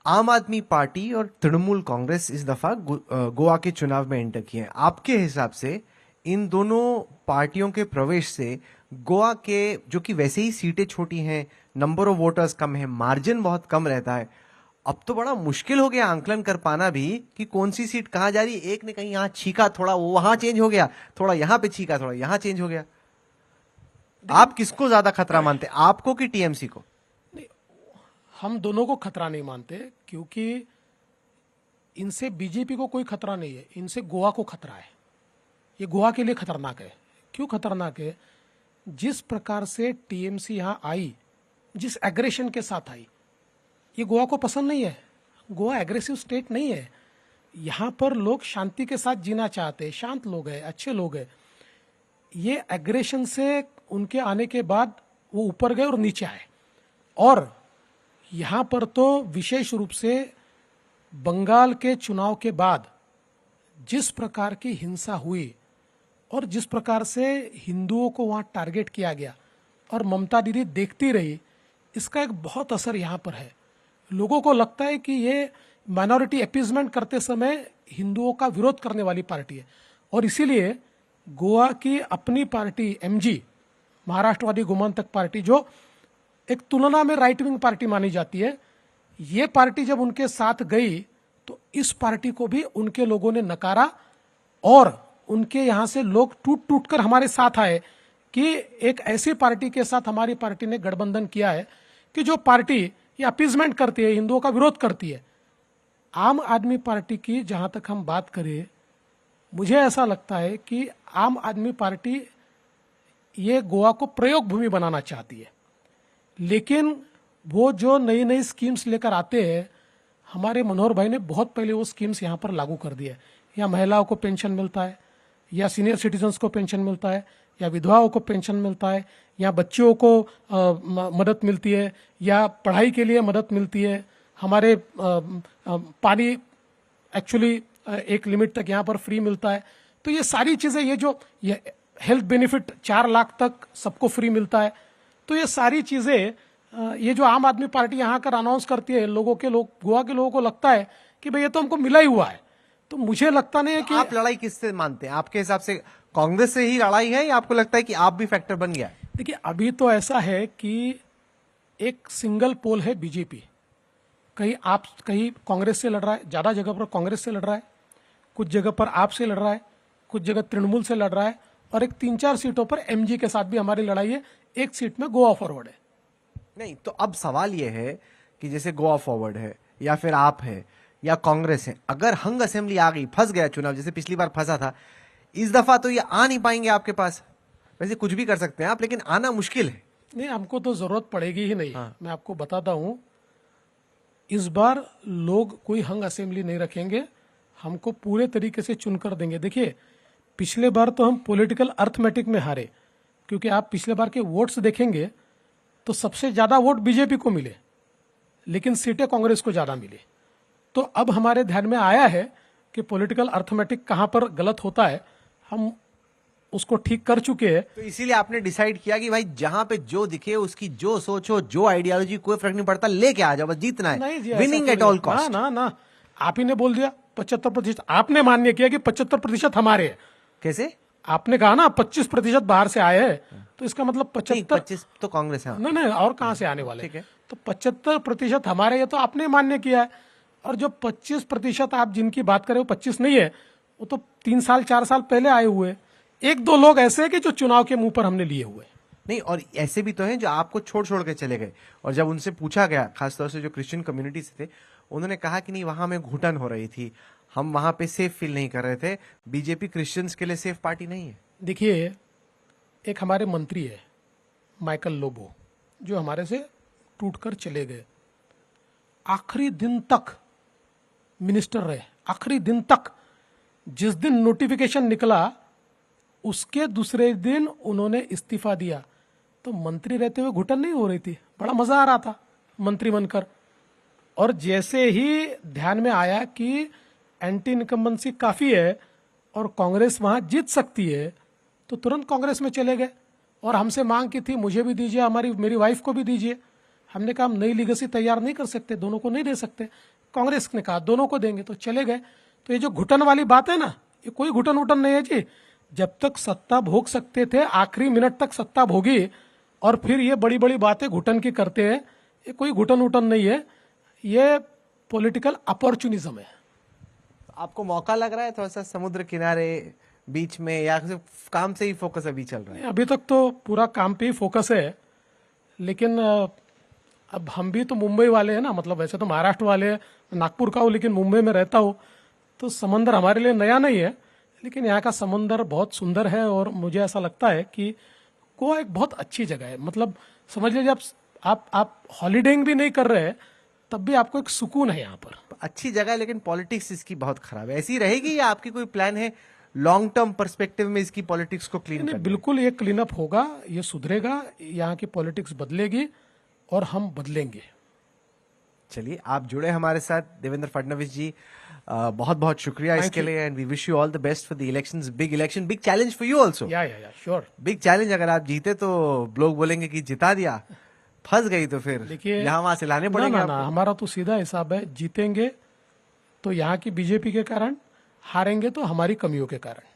आम आदमी पार्टी और तृणमूल कांग्रेस इस दफा गोवा के चुनाव में एंटर किए हैं। आपके हिसाब से इन दोनों पार्टियों के प्रवेश से गोवा के, जो कि वैसे ही सीटें छोटी हैं, नंबर ऑफ वोटर्स कम है, मार्जिन बहुत कम रहता है, अब तो बड़ा मुश्किल हो गया आंकलन कर पाना भी कि कौन सी सीट कहां जा रही है। एक ने कहीं यहां छीका, थोड़ा वो वहां चेंज हो गया, थोड़ा यहां पे छीका, थोड़ा यहां चेंज हो गया। आप किसको ज्यादा खतरा मानते, आपको कि टीएमसी को? नहीं, हम दोनों को खतरा नहीं मानते, क्योंकि इनसे बीजेपी को कोई खतरा नहीं है, इनसे गोवा को खतरा है। ये गोवा के लिए खतरनाक है। क्यों खतरनाक है? जिस प्रकार से टीएमसी यहां आई, जिस एग्रेशन के साथ आई, ये गोवा को पसंद नहीं है। गोवा एग्रेसिव स्टेट नहीं है। यहां पर लोग शांति के साथ जीना चाहते हैं, शांत लोग हैं, अच्छे लोग हैं। ये एग्रेशन से उनके आने के बाद वो ऊपर गए और नीचे आए। और यहां पर तो विशेष रूप से बंगाल के चुनाव के बाद जिस प्रकार की हिंसा हुई और जिस प्रकार से हिंदुओं को वहां टारगेट किया गया और ममता दीदी देखती रही, इसका एक बहुत असर यहां पर है। लोगों को लगता है कि ये माइनॉरिटी अपीजमेंट करते समय हिंदुओं का विरोध करने वाली पार्टी है, और इसीलिए गोवा की अपनी party MG, Maharashtrawadi Gomantak party, जो एक तुलना में राइट विंग पार्टी मानी जाती है, ये पार्टी जब उनके साथ गई तो इस पार्टी को भी उनके लोगों ने नकारा। और उनके यहां से लोग टूट टूट कर हमारे साथ आए कि एक ऐसी पार्टी के साथ हमारी पार्टी ने गठबंधन किया है कि जो पार्टी ये अपीजमेंट करती है, हिंदुओं का विरोध करती है। आम आदमी पार्टी की जहां तक हम बात करें, मुझे ऐसा लगता है कि आम आदमी पार्टी ये गोवा को प्रयोग भूमि बनाना चाहती है, लेकिन वो जो नई नई स्कीम्स लेकर आते हैं, हमारे मनोहर भाई ने बहुत पहले वो स्कीम्स यहाँ पर लागू कर दी है। या महिलाओं को पेंशन मिलता है, या सीनियर सिटीजन्स को पेंशन मिलता है, या विधवाओं को पेंशन मिलता है, या बच्चियों को मदद मिलती है, या पढ़ाई के लिए मदद मिलती है। हमारे पानी एक्चुअली एक लिमिट तक यहाँ पर फ्री मिलता है। तो ये सारी चीज़ें, ये जो ये हेल्थ बेनिफिट 4 लाख तक सबको फ्री मिलता है। तो ये सारी चीज़ें, ये जो आम आदमी पार्टी यहाँ कर अनाउंस करती है, गोवा के लोगों को लगता है कि भाई ये तो हमको मिला ही हुआ है। तो मुझे लगता नहीं है कि आप लड़ाई किससे मानते हैं? आपके हिसाब से कांग्रेस से ही लड़ाई है, या आपको लगता है कि आप भी फैक्टर बन गया है? देखिए, अभी तो ऐसा है कि एक सिंगल पोल है बीजेपी। कहीं कांग्रेस से लड़ रहा है, ज्यादा जगह पर कांग्रेस से लड़ रहा है, कुछ जगह पर आप से लड़ रहा है, कुछ जगह तृणमूल से लड़ रहा है, और एक 3-4 सीटों पर एमजी के साथ भी हमारी लड़ाई है। एक सीट में गोवा फॉरवर्ड है। नहीं, तो अब सवाल यह है कि जैसे गोवा फॉरवर्ड है, या फिर आप है, या कांग्रेस है, अगर हंग असेंबली आ गई, फंस गया चुनाव, जैसे पिछली बार फंसा था, इस दफा तो ये आ नहीं पाएंगे आपके पास। वैसे कुछ भी कर सकते हैं आप, लेकिन आना मुश्किल है। नहीं, हमको तो जरूरत पड़ेगी ही नहीं। हाँ। मैं आपको बताता हूं, इस बार लोग कोई हंग असेंबली नहीं रखेंगे, हमको पूरे तरीके से चुनकर देंगे। देखिए, पिछले बार तो हम पॉलिटिकल अर्थमेटिक में हारे, क्योंकि आप पिछले बार के वोट्स देखेंगे तो सबसे ज्यादा वोट बीजेपी को मिले, लेकिन सीटें कांग्रेस को ज्यादा मिली। तो अब हमारे ध्यान में आया है कि पॉलिटिकल अर्थमेटिक कहां पर गलत होता है, हम उसको ठीक कर चुके हैं। तो इसीलिए आपने डिसाइड किया कि भाई जहां पे जो दिखे, उसकी जो सोच हो, जो आइडियोलॉजी, कोई फर्क नहीं पड़ता, लेके आ जाओ, बस जीतना है, विनिंग एट ऑल कॉस्ट। ना ना, आप ही ने बोल दिया 75%। आपने मान्य किया कि 75% हमारे हैं। कैसे? आपने कहा ना 25% बाहर से आए हैं, तो इसका मतलब 25 तो कांग्रेस है। नहीं, और कहां से आने वाले? ठीक है। तो 75% हमारे, ये तो आपने मान्य किया है। और जो 25% आप जिनकी बात करें, वो 25 नहीं है, वो तो 3 साल 4 साल पहले आए हुए। 1-2 लोग ऐसे हैं कि जो चुनाव के मुंह पर हमने लिए हुए। नहीं, और ऐसे भी तो हैं जो आपको छोड़ छोड़ के चले गए, और जब उनसे पूछा गया, खासतौर से जो क्रिश्चियन कम्युनिटी से थे, उन्होंने कहा कि नहीं, वहां में घुटन हो रही थी, हम वहां पे सेफ फील नहीं कर रहे थे। बीजेपी क्रिश्चियंस के लिए सेफ पार्टी नहीं है। देखिए, एक हमारे मंत्री है माइकल लोबो, जो हमारे से टूटकर चले गए। आखिरी दिन तक मिनिस्टर रहे, आखिरी दिन तक। जिस दिन नोटिफिकेशन निकला, उसके दूसरे दिन उन्होंने इस्तीफा दिया। तो मंत्री रहते हुए घुटन नहीं हो रही थी, बड़ा मजा आ रहा था मंत्री बनकर। और जैसे ही ध्यान में आया कि एंटी इनकम्बेंसी काफी है और कांग्रेस वहां जीत सकती है, तो तुरंत कांग्रेस में चले गए। और हमसे मांग की थी, मुझे भी दीजिए, मेरी वाइफ को भी दीजिए। हमने कहा हम नई लीगेसी तैयार नहीं कर सकते, दोनों को नहीं दे सकते। कांग्रेस ने कहा दोनों को देंगे, तो चले गए। तो ये जो घुटन वाली बात है ना, ये कोई घुटन उटन नहीं है जी। जब तक सत्ता भोग सकते थे आखिरी मिनट तक सत्ता भोगी, और फिर ये बड़ी बड़ी बातें घुटन की करते हैं। ये कोई घुटन उटन नहीं है, ये पॉलिटिकल अपॉर्चुनिज्म है। आपको मौका लग रहा है थोड़ा सा समुद्र किनारे बीच में, या सिर्फ काम से ही फोकस अभी चल रहा है? अभी तक तो पूरा काम पे ही फोकस है, लेकिन अब हम भी तो मुंबई वाले हैं ना, मतलब वैसे तो महाराष्ट्र वाले हैं, नागपुर का हूँ लेकिन मुंबई में रहता हूँ, तो समंदर हमारे लिए नया नहीं है, लेकिन यहाँ का समंदर बहुत सुंदर है। और मुझे ऐसा लगता है कि गोवा एक बहुत अच्छी जगह है। मतलब समझ लीजिए आप हॉलीडेइंग भी नहीं कर रहे हैं, तब भी आपको एक सुकून है यहाँ पर। अच्छी जगह है, लेकिन पॉलिटिक्स इसकी बहुत खराब है। ऐसी रहेगी या आपकी कोई प्लान है लॉन्ग टर्म पर्सपेक्टिव में इसकी पॉलिटिक्स को क्लीन नहीं, करना? बिल्कुल ये क्लीन अप होगा, ये सुधरेगा, यहाँ की पॉलिटिक्स बदलेगी और हम बदलेंगे। चलिए, आप जुड़े हमारे साथ देवेंद्र फडणवीस जी, बहुत बहुत शुक्रिया Thank इसके you. लिए, and we wish you all the best for the elections. Big election, big challenge for you also. Yeah sure. Big challenge, अगर आप जीते तो लोग बोलेंगे कि जिता दिया, फंस गई तो फिर देखिए, यहाँ वहां से लाने ना पड़ेंगे ना ना, आपको। हमारा तो सीधा हिसाब है, जीतेंगे तो यहाँ की बीजेपी के कारण, हारेंगे तो हमारी कमियों के कारण।